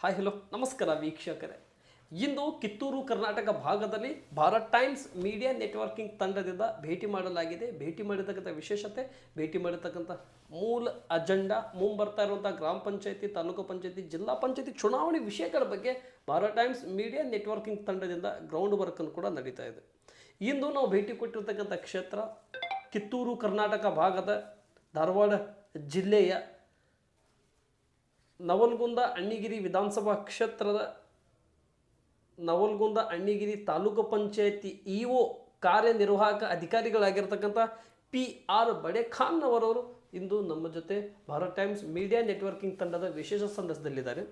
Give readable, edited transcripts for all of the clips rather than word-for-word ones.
Hi hello ನಮಸ್ಕಾರ ವೀಕ್ಷಕರೇ. ಇಂದು ಕಿತ್ತೂರು ಕರ್ನಾಟಕ ಭಾಗದಲ್ಲಿ ಭಾರತ್ ಟೈಮ್ಸ್ ಮೀಡಿಯಾ ನೆಟ್ವರ್ಕಿಂಗ್ ತಂಡದಿಂದ ಭೇಟಿ ಮಾಡಲಾಗಿದೆ. ಭೇಟಿ ಮಾಡಿರ್ತಕ್ಕಂಥ ವಿಶೇಷತೆ, ಭೇಟಿ ಮಾಡಿರ್ತಕ್ಕಂಥ ಮೂಲ ಅಜೆಂಡಾ, ಮುಂಬರ್ತಾ ಇರುವಂಥ ಗ್ರಾಮ ಪಂಚಾಯತಿ, ತಾಲೂಕು ಪಂಚಾಯತಿ, ಜಿಲ್ಲಾ ಪಂಚಾಯತಿ ಚುನಾವಣೆ ವಿಷಯಗಳ ಬಗ್ಗೆ ಭಾರತ್ ಟೈಮ್ಸ್ ಮೀಡಿಯಾ ನೆಟ್ವರ್ಕಿಂಗ್ ತಂಡದಿಂದ ಗ್ರೌಂಡ್ ವರ್ಕನ್ನು ಕೂಡ ನಡೀತಾ ಇದೆ. ಇಂದು ನಾವು ಭೇಟಿ ಕೊಟ್ಟಿರ್ತಕ್ಕಂಥ ಕ್ಷೇತ್ರ ಕಿತ್ತೂರು ಕರ್ನಾಟಕ ಭಾಗದ ಧಾರವಾಡ ಜಿಲ್ಲೆಯ ನವಲಗುಂದ ಅಣ್ಣಿಗಿರಿ ವಿಧಾನಸಭಾ ಕ್ಷೇತ್ರದ ನವಲಗುಂದ ಅಣ್ಣಿಗಿರಿ ತಾಲೂಕು ಪಂಚಾಯತಿ ಇಒ ಕಾರ್ಯನಿರ್ವಾಹಕ ಅಧಿಕಾರಿಗಳಾಗಿರ್ತಕ್ಕಂಥ PR ಬಡೇಖಾನ್ ಅವರವರು ಇಂದು ನಮ್ಮ ಜೊತೆ ಭಾರತ್ ಟೈಮ್ಸ್ ಮೀಡಿಯಾ ನೆಟ್ವರ್ಕಿಂಗ್ ತಂಡದ ವಿಶೇಷ ಸಂದರ್ಭದಲ್ಲಿದ್ದಾರೆ.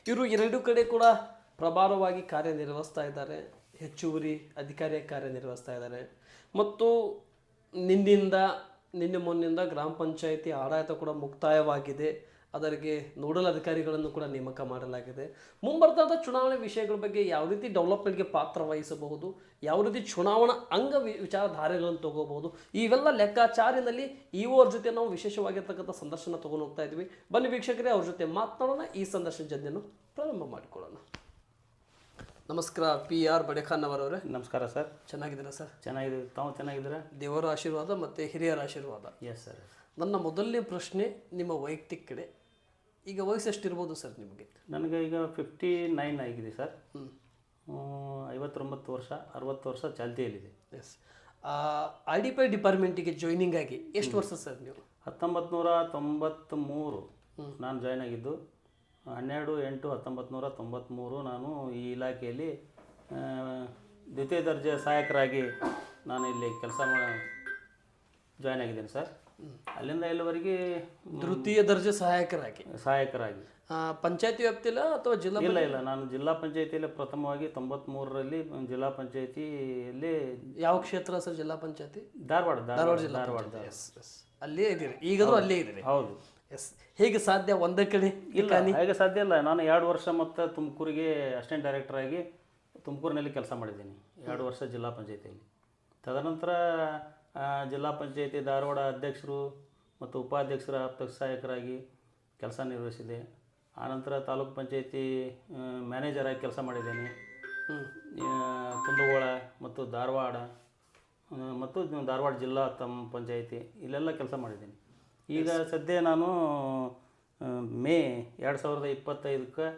ಇವರು ಎರಡೂ ಕಡೆ ಕೂಡ ಪ್ರಭಾರವಾಗಿ ಕಾರ್ಯನಿರ್ವಹಿಸ್ತಾ ಇದ್ದಾರೆ, ಹೆಚ್ಚುವರಿ ಅಧಿಕಾರಿಯಾಗಿ ಕಾರ್ಯನಿರ್ವಹಿಸ್ತಾ ಇದ್ದಾರೆ. ಮತ್ತು ನಿನ್ನೆ ಮೊನ್ನಿಂದ ಗ್ರಾಮ ಪಂಚಾಯತಿ ಆಡಳಿತ ಕೂಡ ಮುಕ್ತಾಯವಾಗಿದೆ. ಅದರಿಗೆ ನೋಡಲ್ ಅಧಿಕಾರಿಗಳನ್ನು ಕೂಡ ನೇಮಕ ಮಾಡಲಾಗಿದೆ. ಮುಂಬರ್ತಾದ ಚುನಾವಣೆ ವಿಷಯಗಳ ಬಗ್ಗೆ ಯಾವ ರೀತಿ ಡೆವಲಪ್ಮೆಂಟ್ಗೆ ಪಾತ್ರ ವಹಿಸಬಹುದು, ಯಾವ ರೀತಿ ಚುನಾವಣಾ ವಿಚಾರಧಾರೆಗಳನ್ನು ತಗೋಬಹುದು, ಇವೆಲ್ಲ ಲೆಕ್ಕಾಚಾರಿನಲ್ಲಿ ಅವ್ರ ಜೊತೆ ನಾವು ವಿಶೇಷವಾಗಿರ್ತಕ್ಕಂಥ ಸಂದರ್ಶನ ತೊಗೊಂಡು ಹೋಗ್ತಾ ಇದ್ವಿ. ಬನ್ನಿ ವೀಕ್ಷಕರೇ, ಅವ್ರ ಜೊತೆ ಮಾತನಾಡೋಣ. ಈ ಸಂದರ್ಶನ ಜೊತೆಯನ್ನು ಪ್ರಾರಂಭ ಮಾಡಿಕೊಳ್ಳೋಣ. ನಮಸ್ಕಾರ PR ಬಡೇಖಾನ್ ಅವರವರೇ. ನಮಸ್ಕಾರ ಸರ್. ಚೆನ್ನಾಗಿದ್ದೀರಾ ಸರ್? ಚೆನ್ನಾಗಿದೆ. ತಾವು ಚೆನ್ನಾಗಿದ್ದೀರಾ? ದೇವರ ಆಶೀರ್ವಾದ ಮತ್ತು ಹಿರಿಯರ ಆಶೀರ್ವಾದ. Yes sir. ನನ್ನ ಮೊದಲನೇ ಪ್ರಶ್ನೆ ನಿಮ್ಮ ವೈಯಕ್ತಿಕ ಕಡೆ. ಈಗ ವಯಸ್ಸು ಎಷ್ಟಿರ್ಬೋದು ಸರ್ ನಿಮಗೆ? ನನಗೆ ಈಗ 59 ಆಗಿದೆ ಸರ್. 59 ವರ್ಷ, 60 ವರ್ಷ ಚಾಲ್ತಿಯಲ್ಲಿದೆ. ಎಸ್. IDPI ಡಿಪಾರ್ಟ್ಮೆಂಟಿಗೆ ಜಾಯ್ನಿಂಗ್ ಆಗಿ ಎಷ್ಟು ವರ್ಷ ಸರ್ ನೀವು? 1993 ನಾನು ಜಾಯ್ನ್ ಆಗಿದ್ದು. 12/8/1993 ನಾನು ಈ ಇಲಾಖೆಯಲ್ಲಿ ದ್ವಿತೀಯ ದರ್ಜೆ ಸಹಾಯಕರಾಗಿ ನಾನು ಇಲ್ಲಿ ಕೆಲಸ ಜಾಯ್ನ್ ಆಗಿದ್ದೇನೆ ಸರ್. ಅಲ್ಲಿಂದ ಇಲ್ಲಿವರೆಗೆ ತೃತೀಯ ದರ್ಜೆ ಸಹಾಯಕರಾಗಿ ಪಂಚಾಯತಿ ವ್ಯಾಪ್ತಿಲ್ಲ ಅಥವಾ ಜಿಲ್ಲಾ? ಇಲ್ಲ, ನಾನು ಜಿಲ್ಲಾ ಪಂಚಾಯತಿಯಲ್ಲಿ ಪ್ರಥಮವಾಗಿ 93ರಲ್ಲಿ ಜಿಲ್ಲಾ ಪಂಚಾಯತಿಯಲ್ಲಿ. ಯಾವ ಕ್ಷೇತ್ರ ಸರ್ ಜಿಲ್ಲಾ ಪಂಚಾಯತಿ? ಧಾರವಾಡ ಅಲ್ಲೇ ಇದ್ದೀರಿ ಈಗಾದ್ರೂ? ಅಲ್ಲೇ ಇದ್ದೀರಿ? ಹೌದು. ಎಸ್. ಹೇಗೆ ಸಾಧ್ಯ ಒಂದೇ ಕಡೆ? ಇಲ್ಲ, ಹೇಗೆ ಸಾಧ್ಯ ಇಲ್ಲ. ನಾನು 2 ವರ್ಷ ಮತ್ತು ತುಮಕೂರಿಗೆ ಅಸಿಸ್ಟೆಂಟ್ ಡೈರೆಕ್ಟರ್ ಆಗಿ ತುಮಕೂರಿನಲ್ಲಿ ಕೆಲಸ ಮಾಡಿದ್ದೀನಿ 2 ವರ್ಷ ಜಿಲ್ಲಾ ಪಂಚಾಯತಿಯಲ್ಲಿ. ತದನಂತರ ಜಿಲ್ಲಾ ಪಂಚಾಯತಿ ಧಾರವಾಡ ಅಧ್ಯಕ್ಷರು ಮತ್ತು ಉಪಾಧ್ಯಕ್ಷರ ಆಪ್ತ ಸಹಾಯಕರಾಗಿ ಕೆಲಸ ನಿರ್ವಹಿಸಿದೆ. ಆನಂತರ ತಾಲೂಕು ಪಂಚಾಯತಿ ಮ್ಯಾನೇಜರಾಗಿ ಕೆಲಸ ಮಾಡಿದ್ದೇನೆ. ಕುಂದಗೋಳ ಮತ್ತು ಧಾರವಾಡ ಮತ್ತು ಧಾರವಾಡ ಜಿಲ್ಲಾ ಪಂಚಾಯತಿ ಇಲ್ಲೆಲ್ಲ ಕೆಲಸ ಮಾಡಿದ್ದೀನಿ. ಈಗ ಸದ್ಯ ನಾನು ಮೇ 2025ಕ್ಕೆ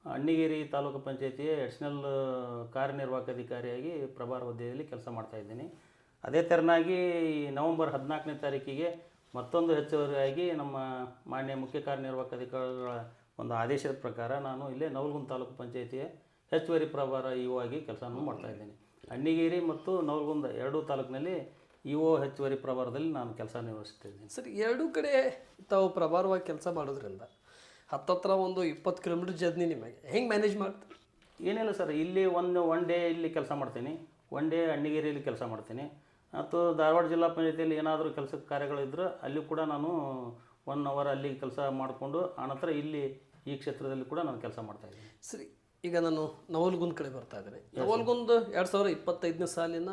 ಅಣ್ಣಿಗೇರಿ ತಾಲೂಕು ಪಂಚಾಯತಿಯ ಅಡಿಷನಲ್ ಕಾರ್ಯನಿರ್ವಾಹಕ ಅಧಿಕಾರಿಯಾಗಿ ಪ್ರಭಾರ ಹುದ್ದೆಯಲ್ಲಿ ಕೆಲಸ ಮಾಡ್ತಾಯಿದ್ದೀನಿ. ಅದೇ ತೆರನಾಗಿ ನವೆಂಬರ್ 14ನೇ ತಾರೀಕಿಗೆ ಮತ್ತೊಂದು ಹೆಚ್ಚುವರಿಯಾಗಿ ನಮ್ಮ ಮಾನ್ಯ ಮುಖ್ಯ ಕಾರ್ಯನಿರ್ವಾಹಕ ಅಧಿಕಾರಿಗಳ ಒಂದು ಆದೇಶದ ಪ್ರಕಾರ ನಾನು ಇಲ್ಲೇ ನವಲಗುಂದ ತಾಲೂಕು ಪಂಚಾಯತಿಯ ಹೆಚ್ಚುವರಿ ಪ್ರಭಾರ ಇಒ ಆಗಿ ಕೆಲಸವನ್ನು ಮಾಡ್ತಾಯಿದ್ದೀನಿ. ಅಣ್ಣಿಗೇರಿ ಮತ್ತು ನವಲಗುಂದ ಎರಡೂ ತಾಲೂಕಿನಲ್ಲಿ ಇಒ ಹೆಚ್ಚುವರಿ ಪ್ರಭಾರದಲ್ಲಿ ನಾನು ಕೆಲಸ ನಿರ್ವಹಿಸ್ತಿದ್ದೀನಿ. ಸರಿ, ಎರಡೂ ಕಡೆ ತಾವು ಪ್ರಭಾರವಾಗಿ ಕೆಲಸ ಮಾಡೋದ್ರಿಂದ ಹತ್ತತ್ರ ಒಂದು 20 ಕಿಲೋಮೀಟರ್ ಜರ್ನಿ ನಿಮಗೆ ಹೆಂಗೆ ಮ್ಯಾನೇಜ್ ಮಾಡ್ತಾರೆ? ಏನಿಲ್ಲ ಸರ್, ಇಲ್ಲಿ ಒನ್ ಡೇ ಇಲ್ಲಿ ಕೆಲಸ ಮಾಡ್ತೀನಿ, ಒನ್ ಡೇ ಅಣ್ಣಿಗೇರಿಯಲ್ಲಿ ಕೆಲಸ ಮಾಡ್ತೀನಿ. ಮತ್ತು ಧಾರವಾಡ ಜಿಲ್ಲಾ ಪಂಚಾಯತಿಯಲ್ಲಿ ಏನಾದರೂ ಕೆಲಸ ಕಾರ್ಯಗಳಿದ್ದರೆ ಅಲ್ಲಿ ಕೂಡ ನಾನು 1 ಅವರ್ ಅಲ್ಲಿ ಕೆಲಸ ಮಾಡಿಕೊಂಡು ಆನಂತರ ಇಲ್ಲಿ ಈ ಕ್ಷೇತ್ರದಲ್ಲಿ ಕೂಡ ನಾನು ಕೆಲಸ ಮಾಡ್ತಾಯಿದ್ದೀನಿ. ಸರಿ, ಈಗ ನಾನು ನವಲಗುಂದ ಕಡೆ ಬರ್ತಾ ಇದ್ದೇನೆ. ನವಲಗುಂದ 2025ನೇ ಸಾಲಿನ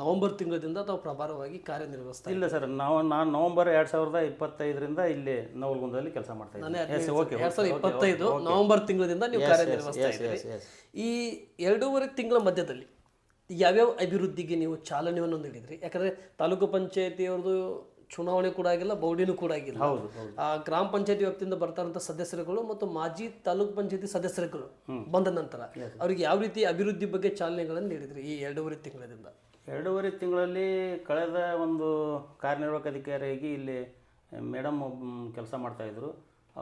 ನವಂಬರ್ ತಿಂಗಳಿಂದ ತಾವು ಪ್ರಭಾರವಾಗಿ ಕಾರ್ಯನಿರ್ವಹಿಸ್ತಾ? ಇಲ್ಲ ಸರ್, ನಾನು ನವಂಬರ್ 2025ರಿಂದ ಇಲ್ಲಿ ನವಲಗುಂದದಲ್ಲಿ ಕೆಲಸ ಮಾಡ್ತಾ ಇದ್ದೀನಿ. 2025 ನವಂಬರ್ ತಿಂಗಳಿಂದ ನೀವು ಕಾರ್ಯನಿರ್ವಹಿಸ್ತಾ ಇದ್ದೀರಿ. ಈ 2.5 ತಿಂಗಳ ಮಧ್ಯದಲ್ಲಿ ಯಾವ್ಯಾವ ಅಭಿವೃದ್ಧಿಗೆ ನೀವು ಚಾಲನೆಯನ್ನು ನೀಡಿದ್ರಿ? ಯಾಕಂದರೆ ತಾಲೂಕು ಪಂಚಾಯತಿಯವ್ರದ್ದು ಚುನಾವಣೆ ಕೂಡ ಆಗಿಲ್ಲ, ಬೌಡಿನೂ ಕೂಡ ಆಗಿಲ್ಲ. ಹೌದು. ಗ್ರಾಮ ಪಂಚಾಯತಿ ವ್ಯಾಪ್ತಿಯಿಂದ ಬರ್ತಾರಂಥ ಸದಸ್ಯರುಗಳು ಮತ್ತು ಮಾಜಿ ತಾಲೂಕು ಪಂಚಾಯತಿ ಸದಸ್ಯರುಗಳು ಬಂದ ನಂತರ ಅವರಿಗೆ ಯಾವ ರೀತಿ ಅಭಿವೃದ್ಧಿ ಬಗ್ಗೆ ಚಾಲನೆಗಳನ್ನು ನೀಡಿದ್ರಿ ಈ 2.5 ತಿಂಗಳಿಂದ? 2.5 ತಿಂಗಳಲ್ಲಿ ಕಳೆದ ಒಂದು ಕಾರ್ಯನಿರ್ವಾಹಕ ಅಧಿಕಾರಿಯಾಗಿ ಇಲ್ಲಿ ಮೇಡಮ್ ಕೆಲಸ ಮಾಡ್ತಾಯಿದ್ರು.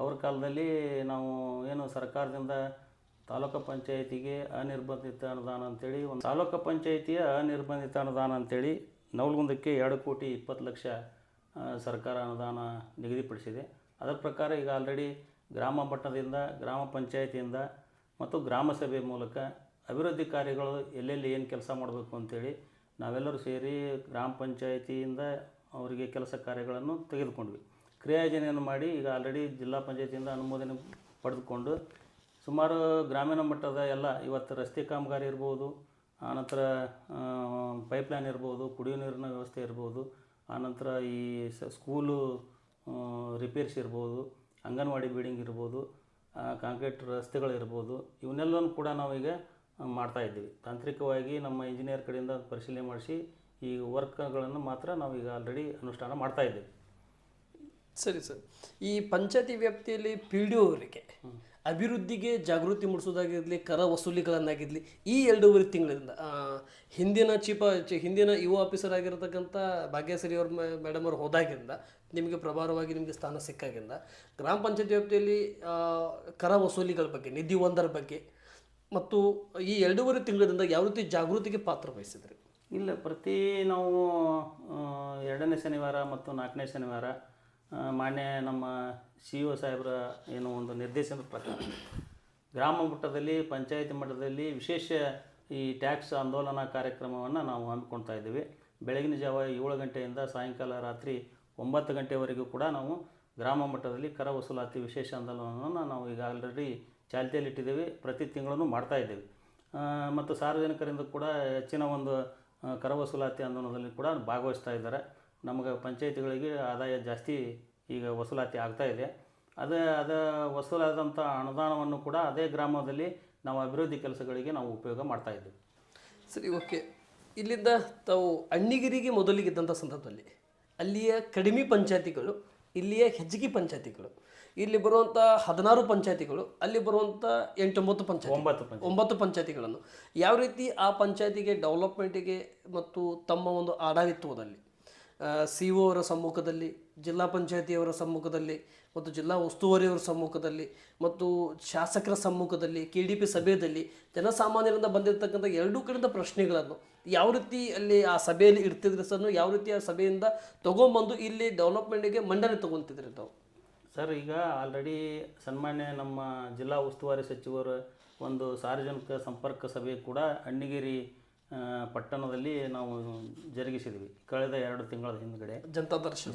ಅವ್ರ ಕಾಲದಲ್ಲಿ ನಾವು ಏನು ಸರ್ಕಾರದಿಂದ ತಾಲೂಕು ಪಂಚಾಯತಿಗೆ ಅನಿರ್ಬಂಧಿತ ಅನುದಾನ ಅಂತೇಳಿ ಒಂದು ತಾಲೂಕು ಪಂಚಾಯತಿಯ ಅನಿರ್ಬಂಧಿತ ಅನುದಾನ ಅಂತೇಳಿ ನವಲಗುಂದಕ್ಕೆ 2,20,00,000 ಸರ್ಕಾರ ಅನುದಾನ ನಿಗದಿಪಡಿಸಿದೆ. ಅದರ ಪ್ರಕಾರ ಈಗ ಆಲ್ರೆಡಿ ಗ್ರಾಮ ಮಟ್ಟದಿಂದ, ಗ್ರಾಮ ಪಂಚಾಯತಿಯಿಂದ ಮತ್ತು ಗ್ರಾಮ ಸಭೆ ಮೂಲಕ ಅಭಿವೃದ್ಧಿ ಕಾರ್ಯಗಳು ಎಲ್ಲೆಲ್ಲಿ ಏನು ಕೆಲಸ ಮಾಡಬೇಕು ಅಂತೇಳಿ ನಾವೆಲ್ಲರೂ ಸೇರಿ ಗ್ರಾಮ ಪಂಚಾಯತಿಯಿಂದ ಅವರಿಗೆ ಕೆಲಸ ಕಾರ್ಯಗಳನ್ನು ತೆಗೆದುಕೊಂಡ್ವಿ. ಕ್ರಿಯಾಯೋಜನೆಯನ್ನು ಮಾಡಿ ಈಗ ಆಲ್ರೆಡಿ ಜಿಲ್ಲಾ ಪಂಚಾಯತಿಯಿಂದ ಅನುಮೋದನೆ ಪಡೆದುಕೊಂಡು ಸುಮಾರು ಗ್ರಾಮೀಣ ಮಟ್ಟದ ಎಲ್ಲ ಇವತ್ತು ರಸ್ತೆ ಕಾಮಗಾರಿ ಇರ್ಬೋದು, ಆನಂತರ ಪೈಪ್ಲೈನ್ ಇರ್ಬೋದು, ಕುಡಿಯೋ ನೀರಿನ ವ್ಯವಸ್ಥೆ ಇರ್ಬೋದು, ಆನಂತರ ಈ ಸ್ಕೂಲು ರಿಪೇರ್ಸ್ ಇರ್ಬೋದು, ಅಂಗನವಾಡಿ ಬಿಲ್ಡಿಂಗ್ ಇರ್ಬೋದು, ಕಾಂಕ್ರೀಟ್ ರಸ್ತೆಗಳಿರ್ಬೋದು, ಇವನ್ನೆಲ್ಲನೂ ಕೂಡ ನಾವೀಗ ಮಾಡ್ತಾ ಇದ್ದೀವಿ. ತಾಂತ್ರಿಕವಾಗಿ ನಮ್ಮ ಇಂಜಿನಿಯರ್ ಕಡೆಯಿಂದ ಪರಿಶೀಲನೆ ಮಾಡಿಸಿ ಈ ವರ್ಕ್ಗಳನ್ನು ಮಾತ್ರ ನಾವೀಗ ಆಲ್ರೆಡಿ ಅನುಷ್ಠಾನ ಮಾಡ್ತಾ ಇದ್ದೀವಿ. ಸರಿ ಸರ್, ಈ ಪಂಚಾಯತಿ ವ್ಯಾಪ್ತಿಯಲ್ಲಿ ಪಿ ಡಿ ಅವರಿಗೆ ಅಭಿವೃದ್ಧಿಗೆ ಜಾಗೃತಿ ಮೂಡಿಸೋದಾಗಿರಲಿ, ಕರ ವಸೂಲಿಗಳನ್ನಾಗಿರಲಿ, ಈ 2.5 ತಿಂಗಳಿಂದ ಹಿಂದಿನ ಯುವ ಆಫೀಸರ್ ಆಗಿರತಕ್ಕಂಥ ಭಾಗ್ಯಶ್ರೀ ಅವ್ರ ಮೇಡಮ್ ಅವ್ರು ಹೋದಾಗಿಂದ ನಿಮಗೆ ಪ್ರಭಾರವಾಗಿ ನಿಮಗೆ ಸ್ಥಾನ ಸಿಕ್ಕಾಗಿಂದ ಗ್ರಾಮ ಪಂಚಾಯತಿ ವ್ಯಾಪ್ತಿಯಲ್ಲಿ ಕರ ವಸೂಲಿಗಳ ಬಗ್ಗೆ, ನಿಧಿ ಒಂದರ ಬಗ್ಗೆ ಮತ್ತು ಈ 2.5 ತಿಂಗಳಿಂದ ಯಾವ ರೀತಿ ಜಾಗೃತಿಗೆ ಪಾತ್ರ ವಹಿಸಿದ್ರಿ? ಇಲ್ಲ, ಪ್ರತಿ ನಾವು 2ನೇ ಶನಿವಾರ ಮತ್ತು 4ನೇ ಶನಿವಾರ ಮಾನ್ಯ ನಮ್ಮ ಸಿ ಒ ಸಾಹೇಬರ ಏನೋ ಒಂದು ನಿರ್ದೇಶನದ ಪ್ರಕಾರ ಗ್ರಾಮ ಮಟ್ಟದಲ್ಲಿ, ಪಂಚಾಯತಿ ಮಟ್ಟದಲ್ಲಿ ವಿಶೇಷ ಈ ಟ್ಯಾಕ್ಸ್ ಆಂದೋಲನ ಕಾರ್ಯಕ್ರಮವನ್ನು ನಾವು ಹಮ್ಮಿಕೊಳ್ತಾ ಇದ್ದೀವಿ. ಬೆಳಗಿನ ಜಾವ 7 ಗಂಟೆಯಿಂದ ಸಾಯಂಕಾಲ ರಾತ್ರಿ 9 ಗಂಟೆವರೆಗೂ ಕೂಡ ನಾವು ಗ್ರಾಮ ಮಟ್ಟದಲ್ಲಿ ಕರ ವಸೂಲಾತಿ ವಿಶೇಷ ಆಂದೋಲನವನ್ನು ನಾವು ಈಗ ಆಲ್ರೆಡಿ ಚಾಲ್ತಿಯಲ್ಲಿಟ್ಟಿದ್ದೇವೆ. ಪ್ರತಿ ತಿಂಗಳೂ ಮಾಡ್ತಾ ಇದ್ದೇವೆ ಮತ್ತು ಸಾರ್ವಜನಿಕರಿಂದ ಕೂಡ ಹೆಚ್ಚಿನ ಒಂದು ಕರ ವಸೂಲಾತಿ ಆಂದೋಲನದಲ್ಲಿ ಕೂಡ ಭಾಗವಹಿಸ್ತಾ ಇದ್ದಾರೆ. ನಮಗೆ ಪಂಚಾಯತಿಗಳಿಗೆ ಆದಾಯ ಜಾಸ್ತಿ ಈಗ ವಸೂಲಾತಿ ಆಗ್ತಾ ಇದೆ. ಅದ ವಸೂಲಾದಂಥ ಅನುದಾನವನ್ನು ಕೂಡ ಅದೇ ಗ್ರಾಮದಲ್ಲಿ ನಾವು ಅಭಿವೃದ್ಧಿ ಕೆಲಸಗಳಿಗೆ ನಾವು ಉಪಯೋಗ ಮಾಡ್ತಾ ಇದ್ದೀವಿ. ಸರಿ, ಓಕೆ. ಇಲ್ಲಿಂದ ತಾವು ಅಣ್ಣಿಗಿರಿಗೆ ಮೊದಲಿಗಿದ್ದಂಥ ಸಂದರ್ಭದಲ್ಲಿ ಅಲ್ಲಿಯ ಕಡಿಮೆ ಪಂಚಾಯತಿಗಳು, ಇಲ್ಲಿಯ ಹೆಚ್ಚಿಗೆ ಪಂಚಾಯತಿಗಳು, ಇಲ್ಲಿ ಬರುವಂಥ 16 ಪಂಚಾಯತಿಗಳು, ಅಲ್ಲಿ ಬರುವಂಥ 8-9 ಪಂಚಾಯತಿ 9 ಪಂಚಾಯತಿಗಳನ್ನು ಯಾವ ರೀತಿ ಆ ಪಂಚಾಯತಿಗೆ ಡೆವಲಪ್ಮೆಂಟಿಗೆ ಮತ್ತು ತಮ್ಮ ಒಂದು ಆಡಳಿತದಲ್ಲಿ ಸಿ ಒ ಅವರ ಸಮ್ಮುಖದಲ್ಲಿ, ಜಿಲ್ಲಾ ಪಂಚಾಯತಿಯವರ ಸಮ್ಮುಖದಲ್ಲಿ ಮತ್ತು ಜಿಲ್ಲಾ ಉಸ್ತುವಾರಿಯವರ ಸಮ್ಮುಖದಲ್ಲಿ ಮತ್ತು ಶಾಸಕರ ಸಮ್ಮುಖದಲ್ಲಿ, KDP ಸಭೆಯಲ್ಲಿ ಜನಸಾಮಾನ್ಯರಿಂದ ಬಂದಿರತಕ್ಕಂಥ 2 ಕಡೆಯಿಂದ ಪ್ರಶ್ನೆಗಳನ್ನು ಯಾವ ರೀತಿ ಅಲ್ಲಿ ಆ ಸಭೆಯಲ್ಲಿ ಇಡ್ತಿದ್ರಿ ಸರ್? ಯಾವ ರೀತಿ ಆ ಸಭೆಯಿಂದ ತೊಗೊಂಬಂದು ಇಲ್ಲಿ ಡೆವಲಪ್ಮೆಂಟಿಗೆ ಮಂಡನೆ ತೊಗೊತಿದ್ರಿ ತಾವು? ಸರ್, ಈಗ ಆಲ್ರೆಡಿ ಸನ್ಮಾನ್ಯ ನಮ್ಮ ಜಿಲ್ಲಾ ಉಸ್ತುವಾರಿ ಸಚಿವರು ಒಂದು ಸಾರ್ವಜನಿಕ ಸಂಪರ್ಕ ಸಭೆ ಕೂಡ ಅಣ್ಣಿಗೇರಿ ಪಟ್ಟಣದಲ್ಲಿ ನಾವು ಜರುಗಿಸಿದ್ವಿ. ಕಳೆದ 2 ತಿಂಗಳ ಹಿಂದ್ಗಡೆ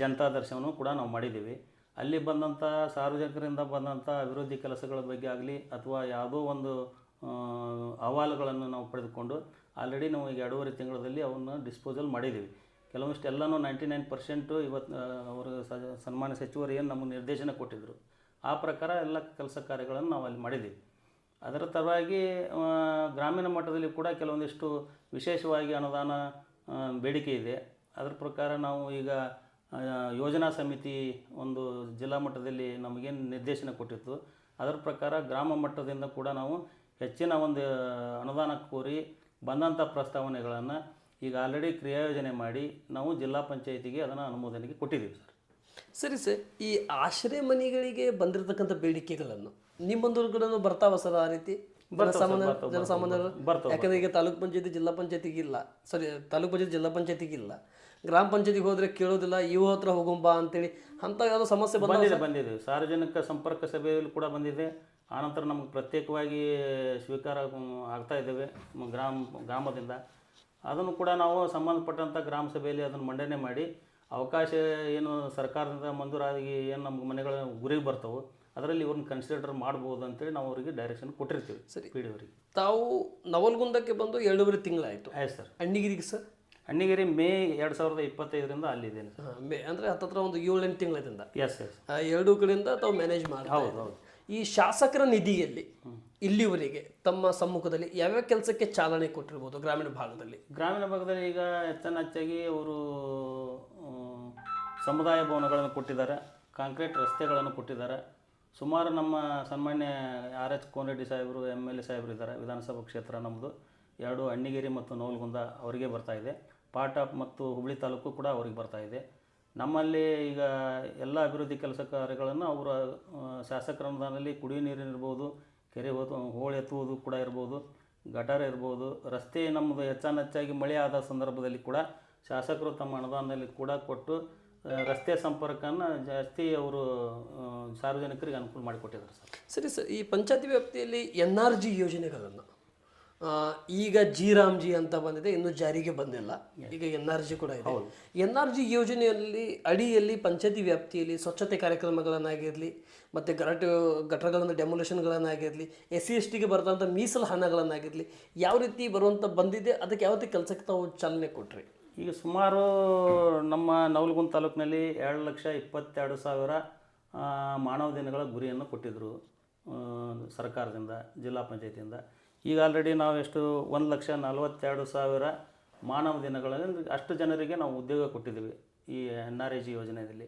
ಜನತಾ ದರ್ಶನವನ್ನು ಕೂಡ ನಾವು ಮಾಡಿದ್ದೀವಿ. ಅಲ್ಲಿ ಬಂದಂಥ ಸಾರ್ವಜನಿಕರಿಂದ ಬಂದಂಥ ಅಭಿವೃದ್ಧಿ ಕೆಲಸಗಳ ಬಗ್ಗೆ ಆಗಲಿ ಅಥವಾ ಯಾವುದೋ ಒಂದು ಅಹವಾಲುಗಳನ್ನು ನಾವು ಪಡೆದುಕೊಂಡು ಆಲ್ರೆಡಿ ನಾವು ಈಗ 2.5 ತಿಂಗಳಲ್ಲಿ ಅವನ್ನು ಡಿಸ್ಪೋಸಲ್ ಮಾಡಿದ್ದೀವಿ. ಕೆಲವೊಂದಿಷ್ಟು ಎಲ್ಲನೂ 99% ಇವತ್ತು ಅವರು ಸನ್ಮಾನ್ಯ ಸಚಿವರು ಏನು ನಮಗೆ ನಿರ್ದೇಶನ ಕೊಟ್ಟಿದ್ದರು ಆ ಪ್ರಕಾರ ಎಲ್ಲ ಕೆಲಸ ಕಾರ್ಯಗಳನ್ನು ನಾವು ಅಲ್ಲಿ ಮಾಡಿದ್ದೀವಿ. ಅದರ ತರವಾಗಿ ಗ್ರಾಮೀಣ ಮಟ್ಟದಲ್ಲಿ ಕೂಡ ಕೆಲವೊಂದಿಷ್ಟು ವಿಶೇಷವಾಗಿ ಅನುದಾನ ಬೇಡಿಕೆ ಇದೆ. ಅದರ ಪ್ರಕಾರ ನಾವು ಈಗ ಯೋಜನಾ ಸಮಿತಿ ಒಂದು ಜಿಲ್ಲಾ ಮಟ್ಟದಲ್ಲಿ ನಮಗೇನು ನಿರ್ದೇಶನ ಕೊಟ್ಟಿತ್ತು ಅದರ ಪ್ರಕಾರ ಗ್ರಾಮ ಮಟ್ಟದಿಂದ ಕೂಡ ನಾವು ಹೆಚ್ಚಿನ ಒಂದು ಅನುದಾನ ಕೋರಿ ಬಂದಂಥ ಪ್ರಸ್ತಾವನೆಗಳನ್ನು ಈಗ ಆಲ್ರೆಡಿ ಕ್ರಿಯಾಯೋಜನೆ ಮಾಡಿ ನಾವು ಜಿಲ್ಲಾ ಪಂಚಾಯತಿಗೆ ಅದನ್ನು ಅನುಮೋದನೆಗೆ ಕೊಟ್ಟಿದ್ದೀವಿ ಸರ್. ಸರಿ ಸರ್, ಈ ಆಶ್ರಯ ಮನೆಗಳಿಗೆ ಬಂದಿರತಕ್ಕಂಥ ಬೇಡಿಕೆಗಳನ್ನು ನಿಮ್ಮಂದೂರುಗಳನ್ನು ಬರ್ತಾವ ಸರ್? ಆ ರೀತಿ ಜನಸಾಮಾನ್ಯರು ಯಾಕಂದರೆ ಈಗ ತಾಲೂಕ್ ಪಂಚಾಯತಿ ಜಿಲ್ಲಾ ಪಂಚಾಯತಿಗೆ ಇಲ್ಲ, ತಾಲೂಕ್ ಪಂಚಾಯತಿ ಜಿಲ್ಲಾ ಪಂಚಾಯತಿಗೆ ಇಲ್ಲ, ಗ್ರಾಮ ಪಂಚಾಯತಿಗೆ ಹೋದರೆ ಕೇಳೋದಿಲ್ಲ, ಇವ ಹತ್ರ ಹೋಗುಂಬ ಅಂತೇಳಿ ಅಂಥ ಯಾವುದೋ ಸಮಸ್ಯೆ ಬಂದಿದೆ. ಸಾರ್ವಜನಿಕ ಸಂಪರ್ಕ ಸಭೆಯಲ್ಲಿ ಕೂಡ ಬಂದಿದೆ. ಆನಂತರ ನಮಗೆ ಪ್ರತ್ಯೇಕವಾಗಿ ಸ್ವೀಕಾರ ಆಗ್ತಾ ಇದ್ದೇವೆ ಗ್ರಾಮದಿಂದ. ಅದನ್ನು ಕೂಡ ನಾವು ಸಂಬಂಧಪಟ್ಟಂಥ ಗ್ರಾಮ ಸಭೆಯಲ್ಲಿ ಅದನ್ನು ಮಂಡನೆ ಮಾಡಿ ಅವಕಾಶ ಏನು ಸರ್ಕಾರದಿಂದ ಮಂಜೂರಾಗಿ ಏನು ನಮ್ಗೆ ಮನೆಗಳ ಗುರಿಗೆ ಬರ್ತವೆ ಅದರಲ್ಲಿ ಇವ್ರನ್ನ ಕನ್ಸಿಡರ್ ಮಾಡ್ಬೋದು ಅಂತೇಳಿ ನಾವು ಅವರಿಗೆ ಡೈರೆಕ್ಷನ್ ಕೊಟ್ಟಿರ್ತೀವಿ. ಸರಿ, ಪಿ ಡಿ ಅವರಿಗೆ. ತಾವು ನವಲಗುಂದಕ್ಕೆ ಬಂದು 2.5 ತಿಂಗಳಾಯಿತು. ಆಯ್ತು ಸರ್. ಅಣ್ಣಿಗಿರಿಗೆ ಸರ್? ಅಣ್ಣಿಗೇರಿ ಮೇ 2025ರಿಂದ ಅಲ್ಲಿದ್ದೇನೆ ಸರ್. ಮೇ ಅಂದರೆ ಹತ್ತತ್ರ ಒಂದು 7-8 ತಿಂಗಳಿಂದ. S S. 2 ಕಡೆಯಿಂದ ತಾವು ಮ್ಯಾನೇಜ್ ಮಾಡಿ. ಹೌದು. ಈ ಶಾಸಕರ ನಿಧಿಯಲ್ಲಿ ಇಲ್ಲಿವರೆಗೆ ತಮ್ಮ ಸಮ್ಮುಖದಲ್ಲಿ ಯಾವ್ಯಾವ ಕೆಲಸಕ್ಕೆ ಚಾಲನೆ ಕೊಟ್ಟಿರ್ಬೋದು ಗ್ರಾಮೀಣ ಭಾಗದಲ್ಲಿ? ಗ್ರಾಮೀಣ ಭಾಗದಲ್ಲಿ ಈಗ ಹೆಚ್ಚಾಗಿ ಅವರು ಸಮುದಾಯ ಭವನಗಳನ್ನು ಕೊಟ್ಟಿದ್ದಾರೆ, ಕಾಂಕ್ರೀಟ್ ರಸ್ತೆಗಳನ್ನು ಕೊಟ್ಟಿದ್ದಾರೆ. ಸುಮಾರು ನಮ್ಮ ಸನ್ಮಾನ್ಯ RH ಕೋನರೆಡ್ಡಿ ಸಾಹೇಬರು MLA ಸಾಹೇಬರು ಇದ್ದಾರೆ. ವಿಧಾನಸಭಾ ಕ್ಷೇತ್ರ ನಮ್ಮದು 2 ಅಣ್ಣಿಗೇರಿ ಮತ್ತು ನವಲಗುಂದ ಅವರಿಗೆ ಬರ್ತಾ ಇದೆ. ಪಾಟ ಮತ್ತು ಹುಬ್ಳಿ ತಾಲೂಕು ಕೂಡ ಅವ್ರಿಗೆ ಬರ್ತಾ ಇದೆ. ನಮ್ಮಲ್ಲಿ ಈಗ ಎಲ್ಲ ಅಭಿವೃದ್ಧಿ ಕೆಲಸ ಕಾರ್ಯಗಳನ್ನು ಅವರ ಶಾಸಕರ ಅನುದಾನದಲ್ಲಿ ಕುಡಿಯುವ ನೀರಿನಿರ್ಬೋದು, ಕೆರೆ ಹೋಳು ಎತ್ತುವುದು ಕೂಡ ಇರ್ಬೋದು, ಗಟಾರ ಇರ್ಬೋದು, ರಸ್ತೆ ನಮ್ಮದು ಹೆಚ್ಚಾಗಿ ಮಳೆ ಆದ ಸಂದರ್ಭದಲ್ಲಿ ಕೂಡ ಶಾಸಕರು ತಮ್ಮ ಅನುದಾನದಲ್ಲಿ ಕೂಡ ಕೊಟ್ಟು ರಸ್ತೆ ಸಂಪರ್ಕನ ಜಾಸ್ತಿ ಅವರು ಸಾರ್ವಜನಿಕರಿಗೆ ಅನುಕೂಲ ಮಾಡಿಕೊಟ್ಟಿದ್ದಾರೆ ಸರ್. ಸರಿ ಸರ್, ಈ ಪಂಚಾಯತಿ ವ್ಯಾಪ್ತಿಯಲ್ಲಿ NRG ಯೋಜನೆಗಳನ್ನು ಈಗ ಜಿ ಅಂತ ಬಂದಿದೆ, ಇನ್ನೂ ಜಾರಿಗೆ ಬಂದಿಲ್ಲ. ಈಗ NRG ಕೂಡ ಇದೆ. NRG ಯೋಜನೆಯಲ್ಲಿ ಅಡಿಯಲ್ಲಿ ಪಂಚಾಯತಿ ವ್ಯಾಪ್ತಿಯಲ್ಲಿ ಸ್ವಚ್ಛತೆ ಕಾರ್ಯಕ್ರಮಗಳನ್ನಾಗಿರಲಿ ಮತ್ತು ಗಟರಗಳನ್ನು ಡೆಮೊಲೇಷನ್ಗಳನ್ನಾಗಿರಲಿ, SC/STಗೆ ಬರ್ತಂಥ ಮೀಸಲು ಹಣಗಳನ್ನಾಗಿರಲಿ ಯಾವ ರೀತಿ ಬರುವಂಥ ಬಂದಿದೆ, ಅದಕ್ಕೆ ಯಾವ ರೀತಿ ಕೆಲಸಕ್ಕೆ ತಾವು ಚಾಲನೆ ಕೊಟ್ರಿ? ಈಗ ಸುಮಾರು ನಮ್ಮ ನವಲಗುಂದ ತಾಲೂಕಿನಲ್ಲಿ 2,22,000 ಮಾನವ ದಿನಗಳ ಗುರಿಯನ್ನು ಕೊಟ್ಟಿದ್ದರು. ಸರ್ಕಾರದಿಂದ, ಜಿಲ್ಲಾ ಪಂಚಾಯತಿಯಿಂದ. ಈಗ ಆಲ್ರೆಡಿ ನಾವು ಎಷ್ಟು 1,42,000 ಮಾನವ ದಿನಗಳಲ್ಲಿ ಅಷ್ಟು ಜನರಿಗೆ ನಾವು ಉದ್ಯೋಗ ಕೊಟ್ಟಿದ್ದೀವಿ ಈ NREG ಯೋಜನೆಯಲ್ಲಿ.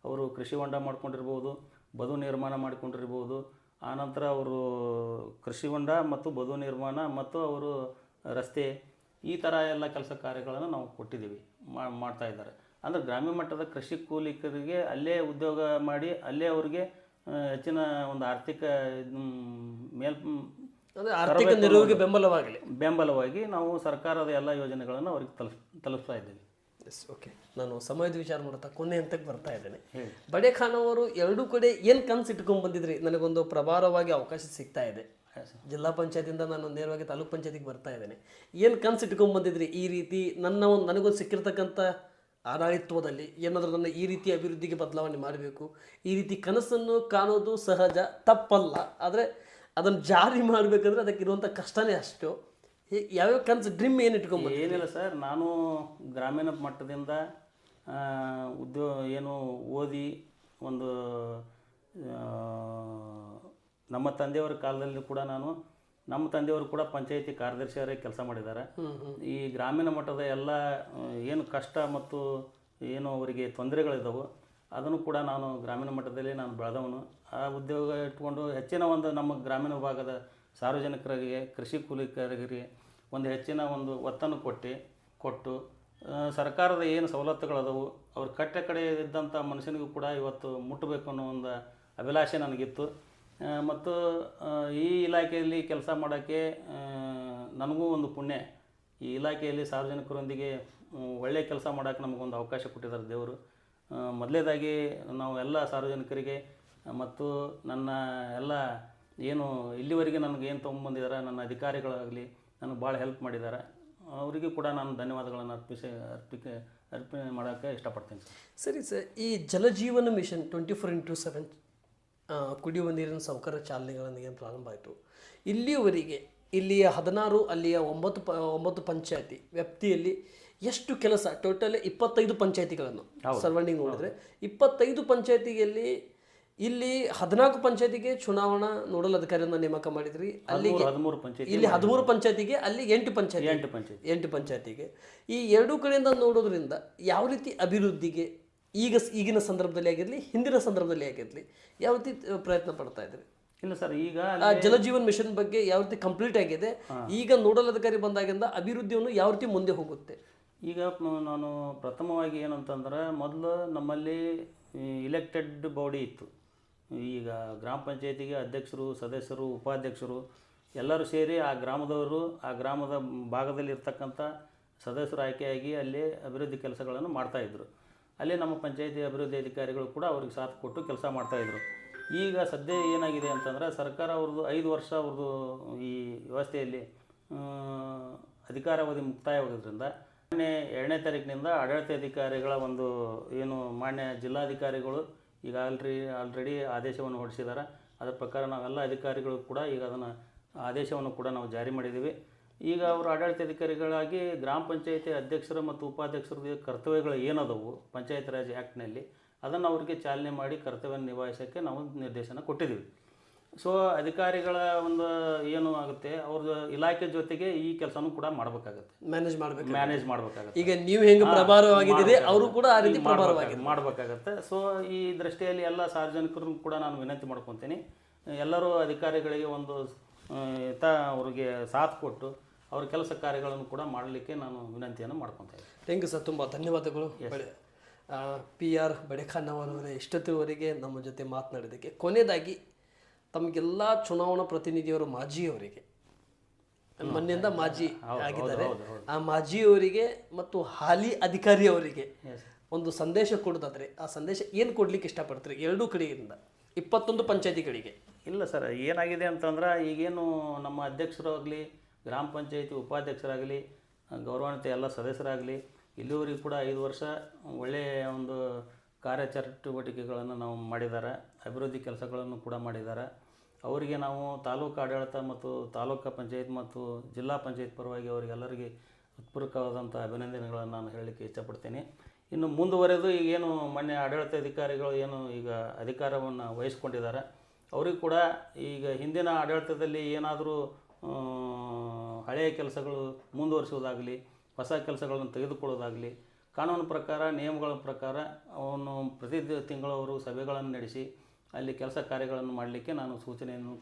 ಅವರು ಕೃಷಿ ಹೊಂಡ ಮಾಡ್ಕೊಂಡಿರ್ಬೋದು, ಬದು ನಿರ್ಮಾಣ ಮಾಡ್ಕೊಂಡಿರ್ಬೋದು, ಆನಂತರ ಅವರು ಕೃಷಿ ಹೊಂಡ ಮತ್ತು ಬದು ನಿರ್ಮಾಣ ಮತ್ತು ಅವರು ರಸ್ತೆ ಈ ಥರ ಎಲ್ಲ ಕೆಲಸ ಕಾರ್ಯಗಳನ್ನು ನಾವು ಕೊಟ್ಟಿದ್ದೀವಿ, ಮಾಡ್ತಾ ಇದ್ದಾರೆ. ಅಂದರೆ ಗ್ರಾಮೀಣ ಮಟ್ಟದ ಕೃಷಿ ಕೂಲಿಕರಿಗೆ ಅಲ್ಲೇ ಉದ್ಯೋಗ ಮಾಡಿ ಅಲ್ಲೇ ಅವ್ರಿಗೆ ಹೆಚ್ಚಿನ ಒಂದು ಆರ್ಥಿಕ ಅಂದರೆ ಆರ್ಥಿಕ ನೆರವಿಗೆ ಬೆಂಬಲವಾಗಿ ನಾವು ಸರ್ಕಾರದ ಎಲ್ಲ ಯೋಜನೆಗಳನ್ನು ಅವ್ರಿಗೆ ತಲುಪಿಸ್ತಾ ಇದ್ದೀವಿ. Yes, okay. ನಾನು ಸಮಯದ ವಿಚಾರ ಮಾಡ್ತಾ ಕೊನೆ ಹಂತಕ್ಕೆ ಬರ್ತಾ ಇದ್ದೇನೆ. ಬಡೆ ಖಾನ್ ಅವರು ಎರಡೂ ಕಡೆ ಏನು ಕನಸು ಇಟ್ಕೊಂಡು ಬಂದಿದ್ರಿ? ನನಗೊಂದು ಪ್ರಭಾರವಾಗಿ ಅವಕಾಶ ಸಿಗ್ತಾ ಇದೆ, ಜಿಲ್ಲಾ ಪಂಚಾಯತಿಂದ ನಾನು ನೇರವಾಗಿ ತಾಲೂಕ್ ಪಂಚಾಯತಿಗೆ ಬರ್ತಾ ಇದ್ದೇನೆ. ಏನು ಕನಸು ಇಟ್ಕೊಂಡು ಬಂದಿದ್ರಿ? ಈ ರೀತಿ ನನಗೊಂದು ಸಿಕ್ಕಿರ್ತಕ್ಕಂಥ ಆಡಳಿತ್ವದಲ್ಲಿ ಏನಾದರೂ ನನ್ನ ಈ ರೀತಿ ಅಭಿವೃದ್ಧಿಗೆ ಬದಲಾವಣೆ ಮಾಡಬೇಕು, ಈ ರೀತಿ ಕನಸನ್ನು ಕಾಣೋದು ಸಹಜ, ತಪ್ಪಲ್ಲ. ಆದರೆ ಅದನ್ನು ಜಾರಿ ಮಾಡಬೇಕಂದ್ರೆ ಅದಕ್ಕಿರುವಂಥ ಕಷ್ಟನೇ ಅಷ್ಟು. ಯಾವ್ಯಾವ ಕನಸು, ಡ್ರೀಮ್ ಏನು ಇಟ್ಕೊಂಡು? ಏನಿಲ್ಲ ಸರ್, ನಾನು ಗ್ರಾಮೀಣ ಮಟ್ಟದಿಂದ ಓದಿ ಒಂದು ನಮ್ಮ ತಂದೆಯವರ ಕಾಲದಲ್ಲಿ ಕೂಡ ನಮ್ಮ ತಂದೆಯವರು ಕೂಡ ಪಂಚಾಯಿತಿ ಕಾರ್ಯದರ್ಶಿಯವರೇ ಕೆಲಸ ಮಾಡಿದ್ದಾರೆ. ಈ ಗ್ರಾಮೀಣ ಮಟ್ಟದ ಎಲ್ಲ ಏನು ಕಷ್ಟ ಮತ್ತು ಏನು ಅವರಿಗೆ ತೊಂದರೆಗಳಿದ್ದಾವೆ ಅದನ್ನು ಕೂಡ ನಾನು ಗ್ರಾಮೀಣ ಮಟ್ಟದಲ್ಲಿ ನಾನು ಬೆಳೆದವನು. ಆ ಉದ್ಯೋಗ ಇಟ್ಕೊಂಡು ಹೆಚ್ಚಿನ ಒಂದು ನಮ್ಮ ಗ್ರಾಮೀಣ ಭಾಗದ ಸಾರ್ವಜನಿಕರಿಗೆ, ಕೃಷಿ ಕೂಲಿಕರಿಗೆ ಒಂದು ಹೆಚ್ಚಿನ ಒಂದು ಒತ್ತನ್ನು ಕೊಟ್ಟು ಸರ್ಕಾರದ ಏನು ಸವಲತ್ತುಗಳದವು ಅವ್ರ ಕಡೆ ಇದ್ದಂಥ ಮನುಷ್ಯನಿಗೂ ಕೂಡ ಇವತ್ತು ಮುಟ್ಟಬೇಕು ಅನ್ನೋ ಒಂದು ಅಭಿಲಾಷೆ ನನಗಿತ್ತು. ಮತ್ತು ಈ ಇಲಾಖೆಯಲ್ಲಿ ಕೆಲಸ ಮಾಡೋಕ್ಕೆ ನನಗೂ ಒಂದು ಪುಣ್ಯ. ಈ ಇಲಾಖೆಯಲ್ಲಿ ಸಾರ್ವಜನಿಕರೊಂದಿಗೆ ಒಳ್ಳೆಯ ಕೆಲಸ ಮಾಡೋಕ್ಕೆ ನಮಗೊಂದು ಅವಕಾಶ ಕೊಟ್ಟಿದ್ದಾರೆ ದೇವರು. ಮೊದಲೇದಾಗಿ ನಾವು ಎಲ್ಲ ಸಾರ್ವಜನಿಕರಿಗೆ ಮತ್ತು ನನ್ನ ಎಲ್ಲ ಏನು ಇಲ್ಲಿವರೆಗೆ ನನಗೇನು ತೊಗೊಂಬಂದಿದ್ದಾರೆ ನನ್ನ ಅಧಿಕಾರಿಗಳಾಗಲಿ ನನಗೆ ಭಾಳ ಹೆಲ್ಪ್ ಮಾಡಿದ್ದಾರೆ. ಅವರಿಗೂ ಕೂಡ ನಾನು ಧನ್ಯವಾದಗಳನ್ನು ಅರ್ಪಣೆ ಮಾಡೋಕ್ಕೆ ಇಷ್ಟಪಡ್ತೀನಿ ಸರಿ ಸರ್, ಈ ಜಲಜೀವನ ಮಿಷನ್ 24x7 ಕುಡಿಯುವ ನೀರಿನ ಸೌಕರ್ಯ ಚಾಲನೆಗಳನ್ನು ಏನು ಪ್ರಾರಂಭ ಆಯಿತು, ಇಲ್ಲಿಯವರೆಗೆ ಇಲ್ಲಿಯ 16 ಅಲ್ಲಿಯ 9 ಪಂಚಾಯತಿ ವ್ಯಾಪ್ತಿಯಲ್ಲಿ ಎಷ್ಟು ಕೆಲಸ, ಟೋಟಲ್ 25 ಪಂಚಾಯತಿಗಳನ್ನು ಸರ್ವೈಂಡಿಂಗ್ ನೋಡಿದ್ರೆ 25 ಪಂಚಾಯತಿಯಲ್ಲಿ ಇಲ್ಲಿ 14 ಪಂಚಾಯತಿಗೆ ಚುನಾವಣಾ ನೋಡಲ್ ಅಧಿಕಾರಿಯನ್ನು ನೇಮಕ ಮಾಡಿದ್ರಿ. ಅಲ್ಲಿಗೆ 13 ಪಂಚಾಯತಿ, ಇಲ್ಲಿ 13 ಪಂಚಾಯತಿಗೆ, ಅಲ್ಲಿ 8 ಪಂಚಾಯತಿಗೆ. ಈ ಎರಡೂ ಕಡೆಯಿಂದ ನೋಡೋದ್ರಿಂದ ಯಾವ ರೀತಿ ಅಭಿವೃದ್ಧಿಗೆ ಈಗಿನ ಸಂದರ್ಭದಲ್ಲಿ ಆಗಿರಲಿ, ಹಿಂದಿನ ಸಂದರ್ಭದಲ್ಲಿ ಆಗಿರಲಿ, ಯಾವ ರೀತಿ ಪ್ರಯತ್ನ ಪಡ್ತಾ ಇದ್ರಿ? ಇಲ್ಲ ಸರ್, ಈಗ ಜಲಜೀವನ್ ಮಿಷನ್ ಬಗ್ಗೆ ಯಾವ ರೀತಿ ಕಂಪ್ಲೀಟ್ ಆಗಿದೆ, ಈಗ ನೋಡಲ್ ಅಧಿಕಾರಿ ಬಂದಾಗಿಂದ ಅಭಿವೃದ್ಧಿಯನ್ನು ಯಾವ ರೀತಿ ಮುಂದೆ ಹೋಗುತ್ತೆ? ಈಗ ನಾನು ಪ್ರಥಮವಾಗಿ ಏನಂತಂದ್ರೆ, ಮೊದಲು ನಮ್ಮಲ್ಲಿ ಇಲೆಕ್ಟೆಡ್ ಬಾಡಿ ಇತ್ತು. ಈಗ ಗ್ರಾಮ ಪಂಚಾಯತಿಗೆ ಅಧ್ಯಕ್ಷರು, ಸದಸ್ಯರು, ಉಪಾಧ್ಯಕ್ಷರು ಎಲ್ಲರೂ ಸೇರಿ ಆ ಗ್ರಾಮದವರು, ಆ ಗ್ರಾಮದ ಭಾಗದಲ್ಲಿ ಇರ್ತಕ್ಕಂಥ ಸದಸ್ಯರು ಆಯ್ಕೆಯಾಗಿ ಅಲ್ಲಿ ಅಭಿವೃದ್ಧಿ ಕೆಲಸಗಳನ್ನು ಮಾಡ್ತಾಯಿದ್ರು. ಅಲ್ಲಿ ನಮ್ಮ ಪಂಚಾಯತಿ ಅಭಿವೃದ್ಧಿ ಅಧಿಕಾರಿಗಳು ಕೂಡ ಅವ್ರಿಗೆ ಸಾಥ್ ಕೊಟ್ಟು ಕೆಲಸ ಮಾಡ್ತಾಯಿದ್ರು. ಈಗ ಸದ್ಯ ಏನಾಗಿದೆ ಅಂತಂದರೆ, ಸರ್ಕಾರ ಅವ್ರದ್ದು 5 ವರ್ಷ ಅವ್ರದ್ದು ಈ ವ್ಯವಸ್ಥೆಯಲ್ಲಿ ಅಧಿಕಾರಾವಧಿ ಮುಕ್ತಾಯವಾಗಿದ್ದರಿಂದ ಮೊನ್ನೆ 2ನೇ ತಾರೀಕಿನಿಂದ ಆಡಳಿತಾಧಿಕಾರಿಗಳ ಒಂದು ಏನು ಮಾನ್ಯ ಜಿಲ್ಲಾಧಿಕಾರಿಗಳು ಈಗ ಆಲ್ರೆಡಿ ಆದೇಶವನ್ನು ಹೊರಡಿಸಿದ್ದಾರೆ. ಅದರ ಪ್ರಕಾರ ನಾವೆಲ್ಲ ಅಧಿಕಾರಿಗಳು ಕೂಡ ಈಗ ಅದನ್ನು ಆದೇಶವನ್ನು ಕೂಡ ನಾವು ಜಾರಿ ಮಾಡಿದ್ದೀವಿ. ಈಗ ಅವರು ಆಡಳಿತಾಧಿಕಾರಿಗಳಾಗಿ ಗ್ರಾಮ ಪಂಚಾಯತಿ ಅಧ್ಯಕ್ಷರು ಮತ್ತು ಉಪಾಧ್ಯಕ್ಷರ ಕರ್ತವ್ಯಗಳು ಏನದವು ಪಂಚಾಯತ್ ರಾಜ್ ಆ್ಯಕ್ಟ್ನಲ್ಲಿ ಅದನ್ನು ಅವರಿಗೆ ಚಾಲನೆ ಮಾಡಿ ಕರ್ತವ್ಯ ನಿಭಾಯಿಸೋಕ್ಕೆ ನಾವು ನಿರ್ದೇಶನ ಕೊಟ್ಟಿದ್ದೀವಿ. ಸೊ ಅಧಿಕಾರಿಗಳ ಒಂದು ಏನು ಆಗುತ್ತೆ, ಅವ್ರದ್ದು ಇಲಾಖೆ ಜೊತೆಗೆ ಈ ಕೆಲಸನೂ ಕೂಡ ಮಾಡಬೇಕಾಗುತ್ತೆ, ಮ್ಯಾನೇಜ್ ಮಾಡಬೇಕಾಗುತ್ತೆ. ಈಗ ನೀವು ಹೆಂಗೆ ಪ್ರಭಾರವಾಗಿದ್ದೀರಿ ಅವರು ಕೂಡ ಆ ರೀತಿ ಮಾಡಬೇಕಾಗತ್ತೆ. ಸೊ ಈ ದೃಷ್ಟಿಯಲ್ಲಿ ಎಲ್ಲ ಸಾರ್ವಜನಿಕರನ್ನು ಕೂಡ ನಾನು ವಿನಂತಿ ಮಾಡ್ಕೊತೀನಿ, ಎಲ್ಲರೂ ಅಧಿಕಾರಿಗಳಿಗೆ ಒಂದು ಅವ್ರಿಗೆ ಸಾಥ್ ಕೊಟ್ಟು ಅವ್ರ ಕೆಲಸ ಕಾರ್ಯಗಳನ್ನು ಕೂಡ ಮಾಡಲಿಕ್ಕೆ ನಾನು ವಿನಂತಿಯನ್ನು ಮಾಡ್ಕೊತಾ ಇದ್ದೀನಿ. ಥ್ಯಾಂಕ್ ಯು ಸರ್, ತುಂಬ ಧನ್ಯವಾದಗಳು. PR ಬಡೆ ಖಾನ್ ಅವರವರೇ ಇಷ್ಟೊತ್ತಿವರೆಗೆ ನಮ್ಮ ಜೊತೆ ಮಾತನಾಡಿದ್ದಕ್ಕೆ. ಕೊನೆಯದಾಗಿ ತಮಗೆಲ್ಲ ಚುನಾವಣಾ ಪ್ರತಿನಿಧಿಯವರು ಮಾಜಿಯವರಿಗೆ, ಮೊನ್ನೆಯಿಂದ ಮಾಜಿ ಆಗಿದ್ದಾರೆ, ಆ ಮಾಜಿಯವರಿಗೆ ಮತ್ತು ಹಾಲಿ ಅಧಿಕಾರಿಯವರಿಗೆ ಒಂದು ಸಂದೇಶ ಕೊಡೋದಾದ್ರೆ ಆ ಸಂದೇಶ ಏನು ಕೊಡ್ಲಿಕ್ಕೆ ಇಷ್ಟಪಡ್ತೀರಿ ಎರಡೂ ಕಡೆಯಿಂದ 21 ಪಂಚಾಯತಿಗಳಿಗೆ? ಇಲ್ಲ ಸರ್, ಏನಾಗಿದೆ ಅಂತಂದ್ರೆ, ಈಗೇನು ನಮ್ಮ ಅಧ್ಯಕ್ಷರಾಗಲಿ, ಗ್ರಾಮ ಪಂಚಾಯತಿ ಉಪಾಧ್ಯಕ್ಷರಾಗಲಿ, ಗೌರವಾನ್ವಿತ ಎಲ್ಲ ಸದಸ್ಯರಾಗಲಿ ಇಲ್ಲಿವರೆಗೂ ಕೂಡ 5 ವರ್ಷ ಒಳ್ಳೆಯ ಒಂದು ಕಾರ್ಯಚಟುವಟಿಕೆಗಳನ್ನು ನಾವು ಮಾಡಿದ್ದಾರೆ, ಅಭಿವೃದ್ಧಿ ಕೆಲಸಗಳನ್ನು ಕೂಡ ಮಾಡಿದ್ದಾರೆ. ಅವರಿಗೆ ನಾವು ತಾಲೂಕು ಆಡಳಿತ ಮತ್ತು ತಾಲೂಕು ಪಂಚಾಯತ್ ಮತ್ತು ಜಿಲ್ಲಾ ಪಂಚಾಯತ್ ಪರವಾಗಿ ಅವರಿಗೆಲ್ಲರಿಗೆ ಹೃತ್ಪೂರ್ವಕವಾದಂಥ ಅಭಿನಂದನೆಗಳನ್ನು ನಾನು ಹೇಳಲಿಕ್ಕೆ ಇಷ್ಟಪಡ್ತೀನಿ. ಇನ್ನು ಮುಂದುವರೆದು ಈಗೇನು ಮೊನ್ನೆ ಆಡಳಿತಾಧಿಕಾರಿಗಳು ಏನು ಈಗ ಅಧಿಕಾರವನ್ನು ವಹಿಸ್ಕೊಂಡಿದ್ದಾರೆ, ಅವ್ರಿಗೆ ಕೂಡ ಈಗ ಹಿಂದಿನ ಆಡಳಿತದಲ್ಲಿ ಏನಾದರೂ ಹಳೆಯ ಕೆಲಸಗಳು ಮುಂದುವರಿಸೋದಾಗಲಿ, ಹೊಸ ಕೆಲಸಗಳನ್ನು ತೆಗೆದುಕೊಳ್ಳೋದಾಗಲಿ, ಕಾನೂನು ಪ್ರಕಾರ ನಿಯಮಗಳ ಪ್ರಕಾರ ಅವನು ಪ್ರತಿ ತಿಂಗಳು ಅವರು ಸಭೆಗಳನ್ನು ನಡೆಸಿ ಅಲ್ಲಿ ಕೆಲಸ ಕಾರ್ಯಗಳನ್ನು ಮಾಡಲಿಕ್ಕೆ ನಾನು ಸೂಚನೆಯನ್ನು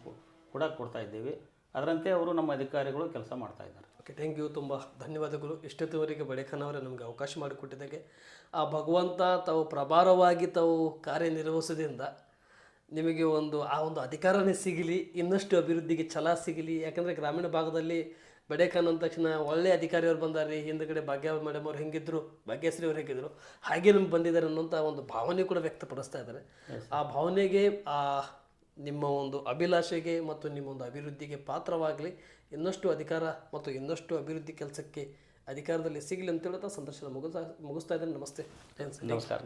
ಕೂಡ ಕೊಡ್ತಾ ಇದ್ದೇವೆ. ಅದರಂತೆ ಅವರು ನಮ್ಮ ಅಧಿಕಾರಿಗಳು ಕೆಲಸ ಮಾಡ್ತಾ ಇದ್ದಾರೆ. ಓಕೆ, ಥ್ಯಾಂಕ್ ಯು, ತುಂಬ ಧನ್ಯವಾದಗಳು. ಇಷ್ಟೊತ್ತುವರೆಗೆ ಬಡೇಖಾನ್ ಅವರೇ ನಮಗೆ ಅವಕಾಶ ಮಾಡಿಕೊಟ್ಟಿದ್ದಕ್ಕೆ ಆ ಭಗವಂತ ತಾವು ಪ್ರಭಾರವಾಗಿ ತಾವು ಕಾರ್ಯನಿರ್ವಹಿಸೋದ್ರಿಂದ ನಿಮಗೆ ಆ ಒಂದು ಅಧಿಕಾರನೇ ಸಿಗಲಿ, ಇನ್ನಷ್ಟು ಅಭಿವೃದ್ಧಿಗೆ ಛಲ ಸಿಗಲಿ. ಯಾಕಂದರೆ ಗ್ರಾಮೀಣ ಭಾಗದಲ್ಲಿ ಬಡೇಖಾನ್ ಅಂದ ತಕ್ಷಣ ಒಳ್ಳೆಯ ಅಧಿಕಾರಿಯವ್ರು ಬಂದಾರೆ, ಹಿಂದುಗಡೆ ಭಾಗ್ಯ ಮೇಡಮ್ ಅವ್ರು ಹೆಂಗಿದ್ರು, ಭಾಗ್ಯಶ್ರೀ ಅವ್ರು ಹೇಗಿದ್ರು ಹಾಗೆ ನಮ್ಗೆ ಬಂದಿದ್ದಾರೆ ಅನ್ನೋಂಥ ಒಂದು ಭಾವನೆ ಕೂಡ ವ್ಯಕ್ತಪಡಿಸ್ತಾ ಇದ್ದಾರೆ. ಆ ಭಾವನೆಗೆ, ಆ ನಿಮ್ಮ ಒಂದು ಅಭಿಲಾಷೆಗೆ ಮತ್ತು ನಿಮ್ಮ ಒಂದು ಅಭಿವೃದ್ಧಿಗೆ ಪಾತ್ರವಾಗಲಿ, ಇನ್ನಷ್ಟು ಅಧಿಕಾರ ಮತ್ತು ಇನ್ನಷ್ಟು ಅಭಿವೃದ್ಧಿ ಕೆಲಸಕ್ಕೆ ಅಧಿಕಾರದಲ್ಲಿ ಸಿಗಲಿ ಅಂತ ಹೇಳ್ತಾ ಸಂದರ್ಶನ ಮುಗಿಸ್ತಾ ಇದ್ದೇನೆ. ನಮಸ್ತೆ. ನಮಸ್ಕಾರ.